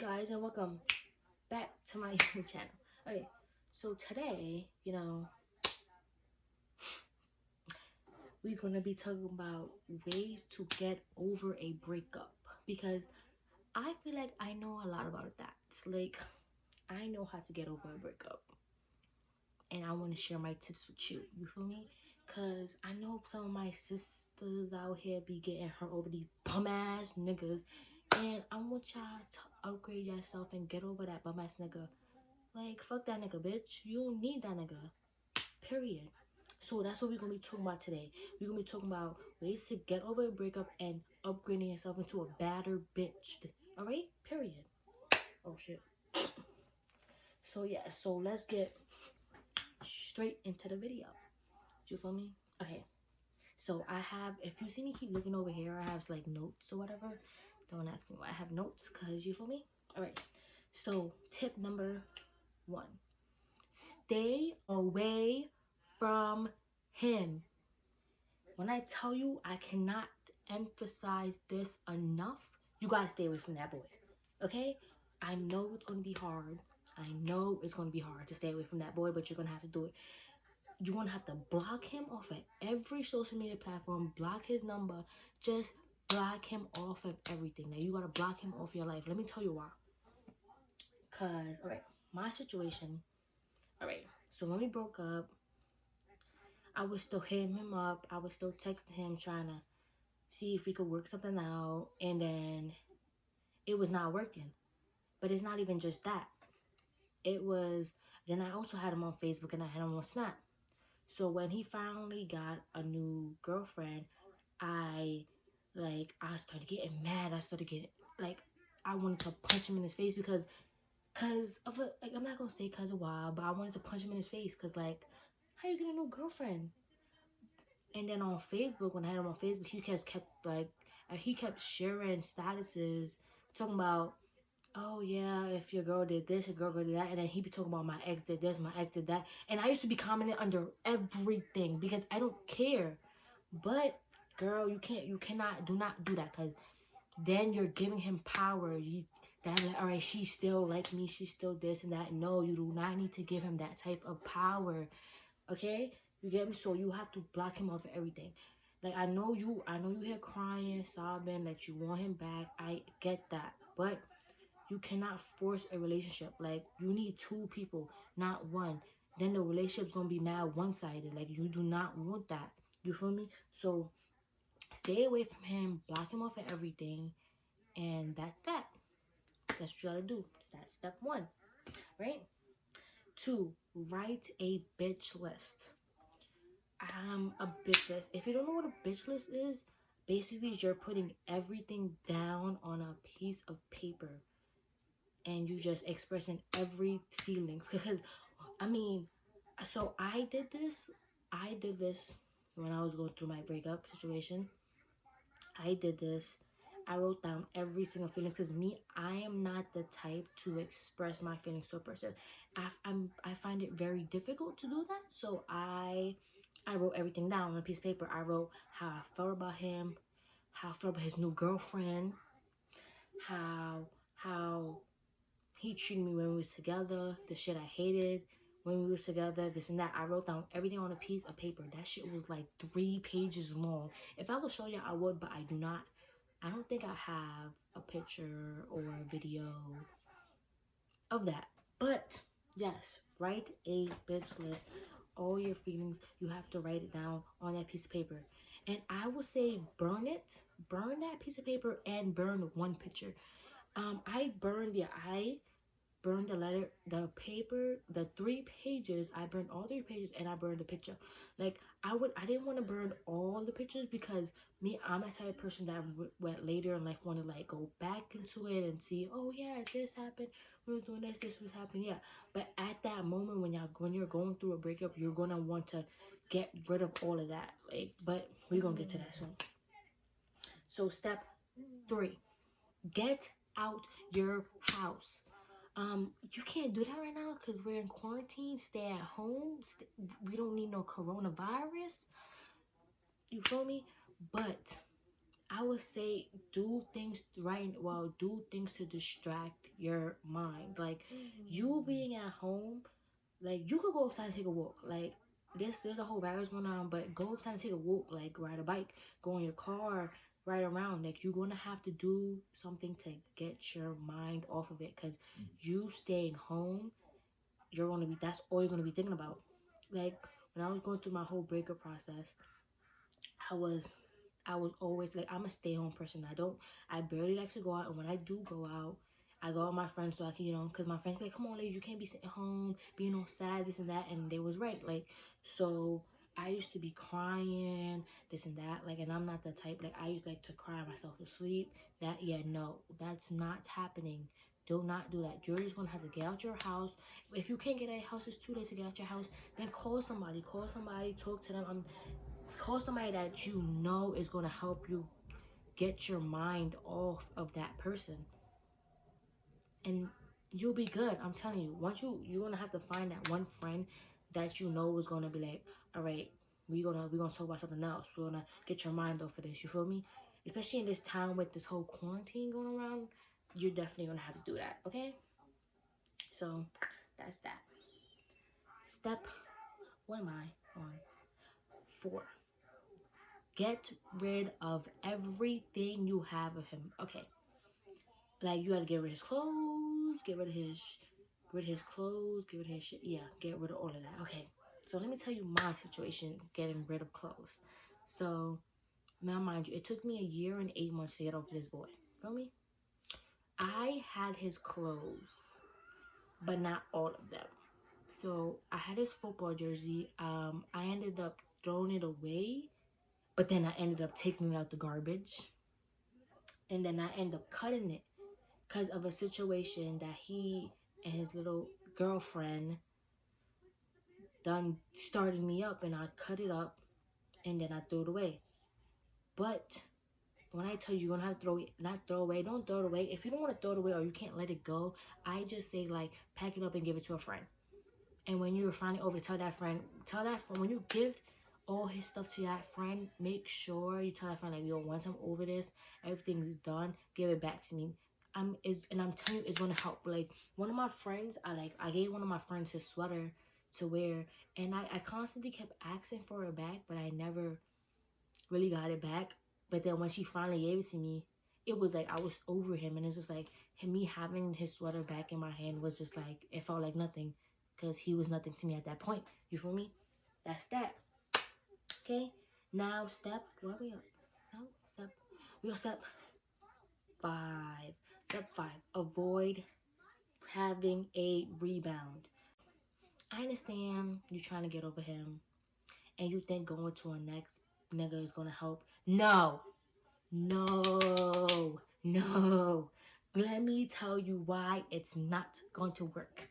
guys, and welcome back to my YouTube channel. Okay, so today, we're gonna be talking about ways to get over a breakup because I feel like I know a lot about that. Like, I know how to get over a breakup, and I want to share my tips with you. You feel me? Cause I know some of my sisters out here be getting hurt over these bum ass niggas, and I want y'all to upgrade yourself and get over that bum ass nigga. Like, fuck that nigga, bitch. You don't need that nigga. Period. So that's what we're gonna be talking about today. We're gonna be talking about ways to get over a breakup and upgrading yourself into a better bitch. Alright? Period. Oh shit. So yeah, so let's get straight into the video. You feel me? Okay. So I have, if you see me keep looking over here, I have like notes or whatever. Don't ask me why I have notes, cause you feel me? Alright. So tip number 1. Stay away from him. When I tell you, I cannot emphasize this enough. You gotta stay away from that boy. Okay? I know it's gonna be hard. I know it's gonna be hard to stay away from that boy, but you're gonna have to do it. You're gonna have to block him off of every social media platform, block his number, just block him off of everything. Now you gotta block him off your life. Let me tell you why. Cause alright, my situation. Alright, so when we broke up, I was still hitting him up. I was still texting him, trying to see if we could work something out. And then it was not working. But it's not even just that. It was, then I also had him on Facebook and I had him on Snap. So when he finally got a new girlfriend, I started getting mad. I started getting, I wanted to punch him in his face because of I'm not going to say because of why, but I wanted to punch him in his face because, how you get a new girlfriend? And then on Facebook, when I had him on Facebook, he kept sharing statuses talking about, oh yeah, if your girl did this, your girl did that, and then he be talking about my ex did this, my ex did that, and I used to be commenting under everything because I don't care. But girl, you cannot, do not do that, because then you're giving him power. All right, she still like me, she's still this and that. No, you do not need to give him that type of power. Okay, you get me? So you have to block him off of everything. Like, I know you here crying, sobbing that you want him back. I get that, but you cannot force a relationship. Like, you need 2 people, not 1. Then the relationship's gonna be mad one-sided. Like, you do not want that. You feel me? So stay away from him, block him off of everything, and that's that. That's what you gotta do. That's step 1, right? 2, write a bitch list. A bitch list. If you don't know what a bitch list is, basically you're putting everything down on a piece of paper and you just expressing every feelings. Because so I did this when I was going through my breakup situation. I did this. I wrote down every single feeling because I am not the type to express my feelings to a person. I find it very difficult to do that. So I wrote everything down on a piece of paper. I wrote how I felt about him, how I felt about his new girlfriend, how he treated me when we was together, the shit I hated when we was together, this and that. I wrote down everything on a piece of paper. That shit was like 3 pages long. If I could show you, I would, but I do not. I don't think I have a picture or a video of that. But yes, write a bitch list. All your feelings, you have to write it down on that piece of paper. And I will say burn it. Burn that piece of paper and burn 1 picture. I burned the letter, the paper, the 3 pages. I burned all 3 pages and I burned the picture. Like, I didn't want to burn all the pictures because I'm a type of person that went later in life want to like go back into it and see, oh yeah, this happened, we were doing this was happening, yeah. But at that moment when you're going through a breakup, you're gonna want to get rid of all of that. Like, but we're gonna get to that soon. So step 3, get out your house. You can't do that right now because we're in quarantine. Stay at home. We don't need no coronavirus. You feel me? But I would say do things right. Well, do things to distract your mind. Like you being at home, like you could go outside and take a walk. Like there's a whole virus going on, but go outside and take a walk. Like ride a bike, go in your car, ride around. Like you're gonna have to do something to get your mind off of it. Cause you staying home, you're gonna be. That's all you're gonna be thinking about. Like when I was going through my whole breakup process, I was I was always like, I'm a stay home person. I barely like to go out. And when I do go out, I go out with my friends so I can, because my friends be like, come on, ladies, you can't be sitting home, being all sad, this and that. And they was right. Like, so I used to be crying, this and that. Like, and I'm not the type, like, I used like to cry myself to sleep. Yeah, no, that's not happening. Do not do that. You're just gonna have to get out your house. If you can't get out of your house, it's too late to get out your house. Then call somebody. Talk to them. Call somebody that you know is going to help you get your mind off of that person, and you'll be good. I'm telling you, once you're going to have to find that one friend that you know is going to be like, all right, we're gonna talk about something else. We're gonna get your mind off of this. You feel me? Especially in this time with this whole quarantine going around, you're definitely gonna have to do that. Okay, so that's that. Step, what am I on? 4. Get rid of everything you have of him. Okay. Like you gotta get rid of his clothes, get rid of his clothes, get rid of his shit. Yeah, get rid of all of that. Okay. So let me tell you my situation getting rid of clothes. So now mind you, it took me a year and 8 months to get over this boy. Feel me? I had his clothes, but not all of them. So I had his football jersey. I ended up throwing it away, but then I ended up taking it out the garbage. And then I ended up cutting it because of a situation that he and his little girlfriend done started me up, and I cut it up and then I threw it away. But when I tell you you're gonna have to throw it, not throw away, don't throw it away. If you don't want to throw it away or you can't let it go, I just say like pack it up and give it to a friend. And when you're finally over, tell that friend when you give all his stuff to that friend, make sure you tell that friend like, yo, once I'm over this, everything's done, give it back to me. I'm telling you, it's gonna help. Like one of my friends, I gave one of my friends his sweater to wear, and I constantly kept asking for it back, but I never really got it back. But then when she finally gave it to me, it was like I was over him, and it's just like me having his sweater back in my hand was just like, it felt like nothing, because he was nothing to me at that point. You feel me? That's that. Okay. Now step. Where are we at? No step. We on step 5. Step 5. Avoid having a rebound. I understand you're trying to get over him, and you think going to a next nigga is gonna help. No. No. No. Let me tell you why it's not going to work.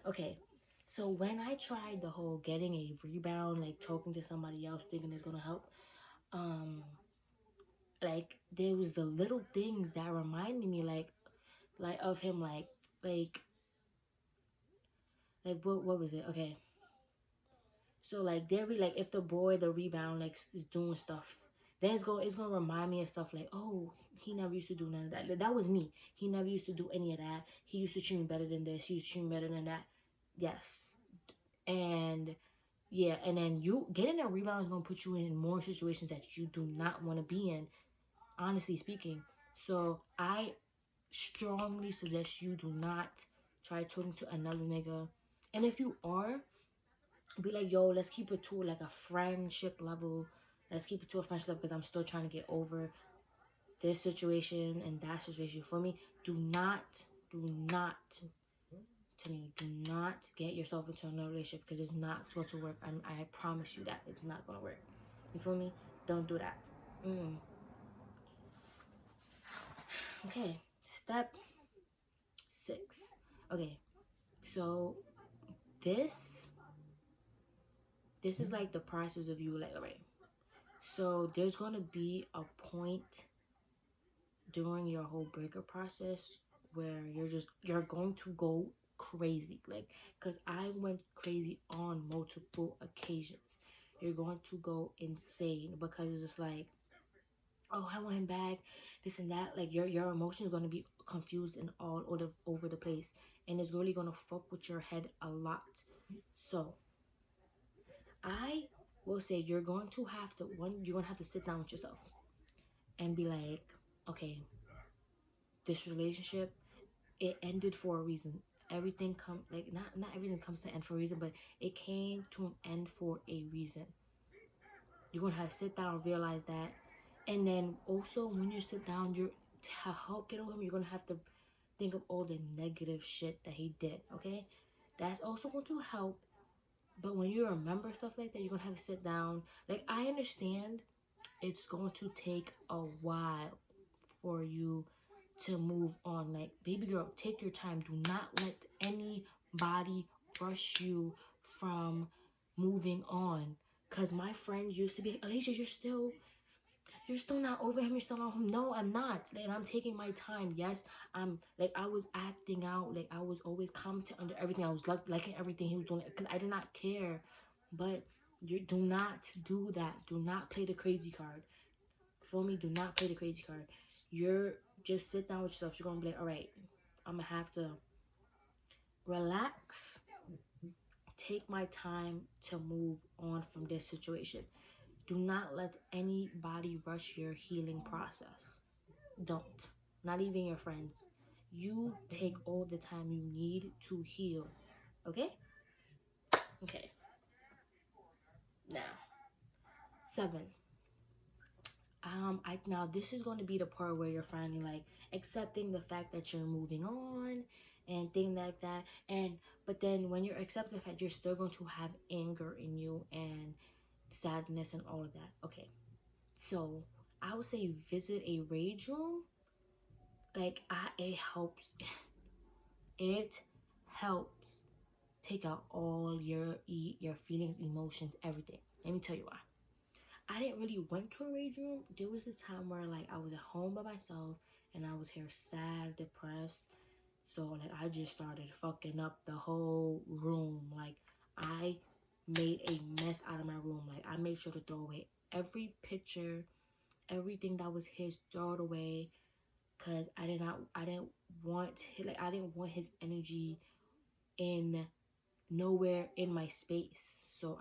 Okay. So when I tried the whole getting a rebound, like talking to somebody else thinking it's gonna help, like there was the little things that reminded me like of him, like what was it? Okay. So like there be like if the rebound like is doing stuff, then it's gonna remind me of stuff like, oh, he never used to do none of that. Like, that was me. He never used to do any of that. He used to treat me better than this. He used to treat me better than that. Yes. And yeah, and then you getting a rebound is gonna put you in more situations that you do not want to be in, honestly speaking. So I strongly suggest you do not try talking to another nigga. And if you are, be like, yo, let's keep it to like a friendship level. Let's keep it to a friendship level because I'm still trying to get over this situation and that situation. For me, do not, tell me, do not get yourself into another relationship because it's not going to work. I promise you that it's not going to work. You feel me? Don't do that. Okay, step 6. Okay, so this is like the process of you, like, all right, so there's going to be a point during your whole breakup process where you're going to go crazy, like, because I went crazy on multiple occasions. You're going to go insane because it's just like, oh, I want him back, this and that. Like your emotions are gonna be confused and all over the place, and it's really gonna fuck with your head a lot. So I will say you're going to have to you're gonna have to sit down with yourself and be like, okay, this relationship, it ended for a reason. Everything come like not everything comes to an end for a reason, but it came to an end for a reason. You're gonna have to sit down and realize that. And then also when you sit down, you're to help get over him, you're gonna have to think of all the negative shit that he did. Okay, that's also going to help. But when you remember stuff like that, you're gonna have to sit down. Like, I understand it's going to take a while for you to move on. Like, baby girl, take your time. Do not let anybody rush you from moving on. Cause my friends used to be like, Alicia, you're still not over him, you're still on him. No, I'm not. And I'm taking my time. Yes, I'm like, I was acting out, like I was always commenting under everything. I was liking everything he was doing because I did not care. But you do not do that. Do not play the crazy card. Feel me? Do not play the crazy card. You're just sit down with yourself. You're gonna be like, all right, I'm gonna have to relax, take my time to move on from this situation. Do not let anybody rush your healing process. Don't. Not even your friends. You take all the time you need to heal. Okay? Okay. Now, 7. I now this is going to be the part where you're finally like accepting the fact that you're moving on and things like that. And but then when you're accepting the fact, you're still going to have anger in you and sadness and all of that. Okay. So I would say visit a rage room. Like, it helps. It helps take out all your feelings, emotions, everything. Let me tell you why. I didn't really went to a rage room. There was this time where like I was at home by myself and I was here sad, depressed. So like I just started fucking up the whole room. Like, I made a mess out of my room. Like, I made sure to throw away every picture, everything that was his, throw it away. Cause I didn't want I didn't want his energy in nowhere in my space. So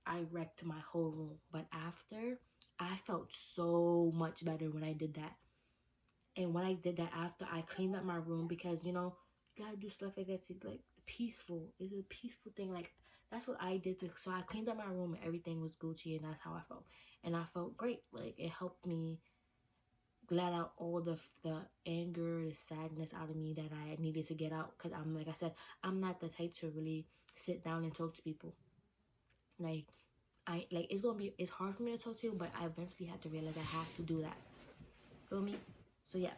I wrecked my whole room. But after, I felt so much better when I did that. And when I did that after, I cleaned up my room because you gotta do stuff like that to like peaceful. It's a peaceful thing. Like, that's what I did. So I cleaned up my room and everything was Gucci, and that's how I felt. And I felt great. Like, it helped me let out all the anger, the sadness out of me that I needed to get out. Cause I'm like I said, I'm not the type to really sit down and talk to people. Like, it's hard for me to talk to you, but I eventually had to realize I have to do that. Feel me? So yeah.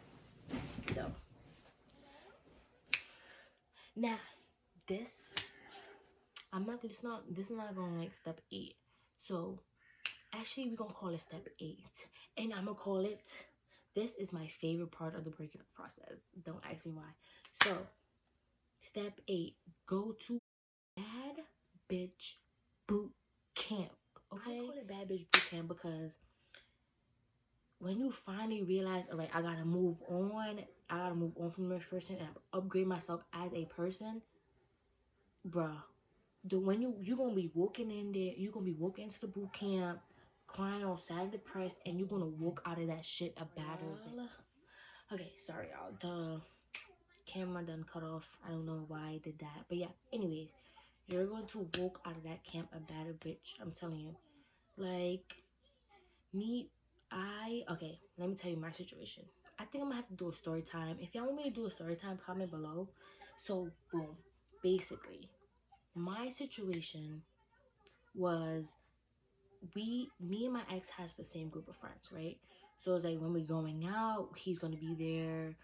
So now this I'm not this is not going like step 8. So actually we're gonna call it step 8. And I'm gonna call it, this is my favorite part of the breaking up process. Don't ask me why. So step 8, go to bad bitch boot camp. Okay? I call it bad bitch boot camp because when you finally realize, all right, I gotta move on from this person and upgrade myself as a person, bruh. When you're gonna be walking in there, you're gonna be walking into the boot camp, crying all sad and depressed, and you're gonna walk out of that shit a better. Okay, sorry y'all. The camera done cut off. I don't know why I did that, but yeah. Anyways, you're going to walk out of that camp a better bitch. I'm telling you. Like, me, okay, let me tell you my situation. I think I'm gonna have to do a story time. If y'all want me to do a story time, comment below. So, boom. Basically, my situation was, me and my ex has the same group of friends, right? So it's like when we're going out, he's gonna be there.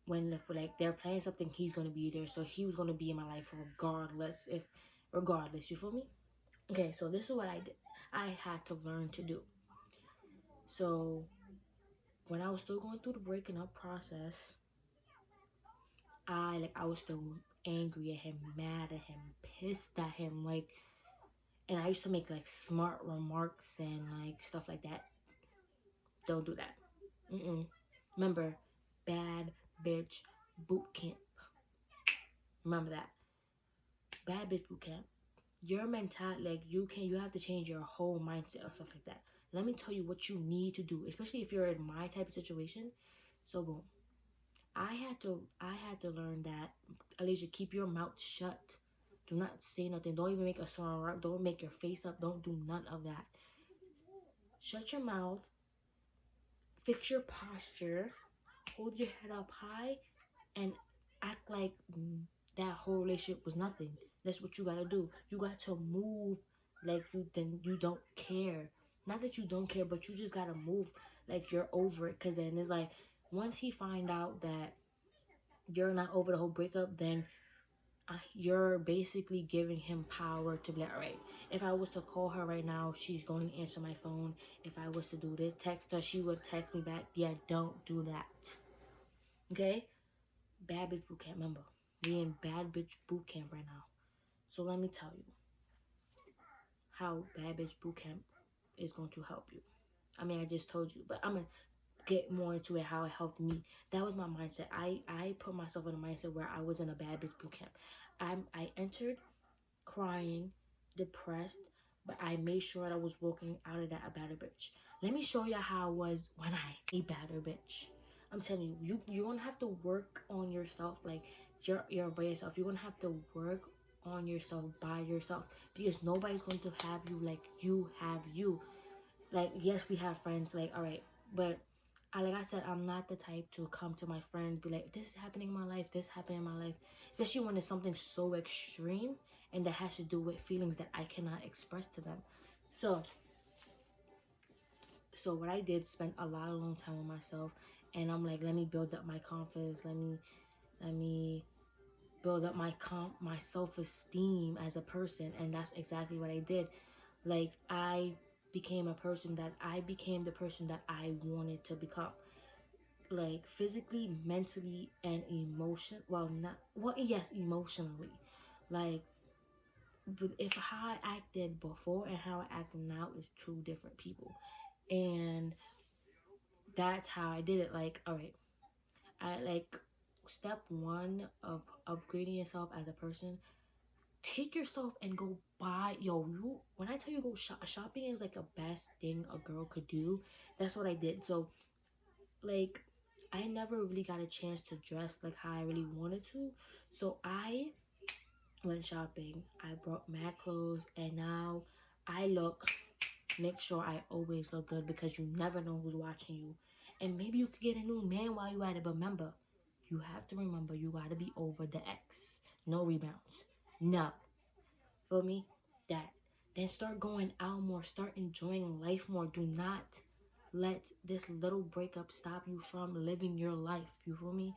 When if like they're planning something, he's gonna be there. So he was gonna be in my life regardless, you feel me? Okay, so this is what I did. I had to learn to do. So when I was still going through the breaking up process, I was still angry at him, mad at him, pissed at him, like, and I used to make like smart remarks and like stuff like that. Don't do that. Remember, bad bitch boot camp. Remember that. Bad bitch boot camp. Your mentality, like you have to change your whole mindset or stuff like that. Let me tell you what you need to do, especially if you're in my type of situation. So boom. I had to learn that, Alicia, keep your mouth shut. Do not say nothing. Don't even make a song. Don't make your face up. Don't do none of that. Shut your mouth. Fix your posture. Hold your head up high and act like that whole relationship was nothing. That's what you gotta do. You got to move like you don't care. Not that you don't care, but you just gotta move like you're over it. Cause then it's like once he find out that you're not over the whole breakup, then you're basically giving him power to be like, all right, if I was to call her right now, she's going to answer my phone. If I was to do this, text her, she would text me back. Yeah, don't do that. Okay? Bad bitch boot camp. Remember, we in bad bitch boot camp right now. So let me tell you how bad bitch boot camp is going to help you. I mean, I just told you, but I'm going to get more into it, how it helped me. That was my mindset. I put myself in a mindset where I was in a bad bitch boot camp. I entered crying, depressed, but I made sure that I was walking out of that a better bitch. Let me show you how I was when I a better bitch. I'm telling you, you're gonna have to work on yourself, like you're by yourself. You're gonna have to work on yourself by yourself because nobody's going to have you like you have you. Like, yes, we have friends, like, all right, but like I said, I'm not the type to come to my friends, be like, this is happening in my life, this happening in my life, especially when it's something so extreme and that has to do with feelings that I cannot express to them. So what I did, spend a lot of long time with myself, and I'm like, let me build up my confidence, let me build up my self-esteem as a person. And that's exactly what I did. Like, I became the person that I wanted to become, like physically, mentally, and emotionally. Like, but if how I acted before and how I act now is two different people. And that's how I did it. Like, all right, I like step one of upgrading yourself as a person. Take yourself and go buy, you when I tell you go shopping is like the best thing a girl could do. That's what I did. So like, I never really got a chance to dress like how I really wanted to, so I went shopping. I brought mad clothes, and now I make sure I always look good, because you never know who's watching you. And maybe you could get a new man while you at it, but remember, you have to remember, you gotta be over the ex. No rebounds. No. Feel me? That. Then start going out more. Start enjoying life more. Do not let this little breakup stop you from living your life. You feel me?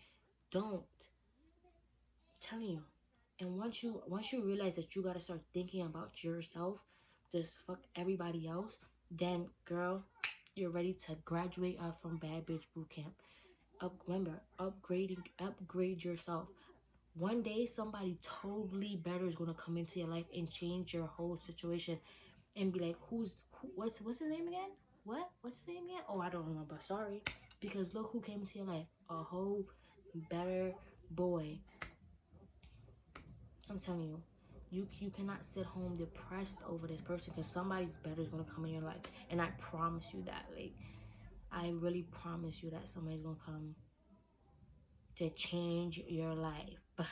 Don't. I'm telling you. And once you realize that you gotta start thinking about yourself, just fuck everybody else, then girl, you're ready to graduate out from bad bitch boot camp. Remember, upgrade yourself. One day somebody totally better is gonna come into your life and change your whole situation, and be like, what's his name again? What's his name again? Oh, I don't remember. Sorry. Because look who came into your life. A whole better boy. I'm telling you. You cannot sit home depressed over this person, because somebody's better is gonna come in your life. And I promise you that. Like, I really promise you that somebody's gonna come to change your life. Yes.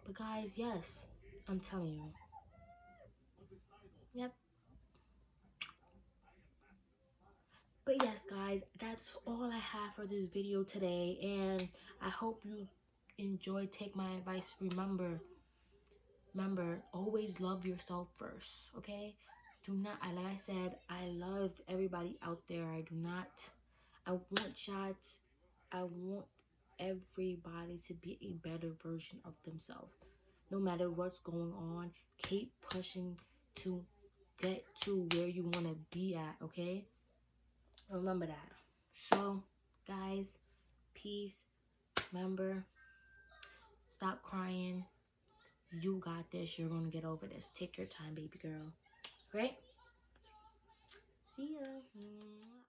But guys, yes, I'm telling you. Yep. But yes, guys, that's all I have for this video today, and I hope you enjoy. Take my advice. Remember, always love yourself first, okay? Do not, like I said, I love everybody out there. I want shots. I want everybody to be a better version of themselves. No matter what's going on, keep pushing to get to where you want to be at, okay? Remember that. So, guys, peace. Remember, stop crying. You got this. You're going to get over this. Take your time, baby girl. Great? See ya.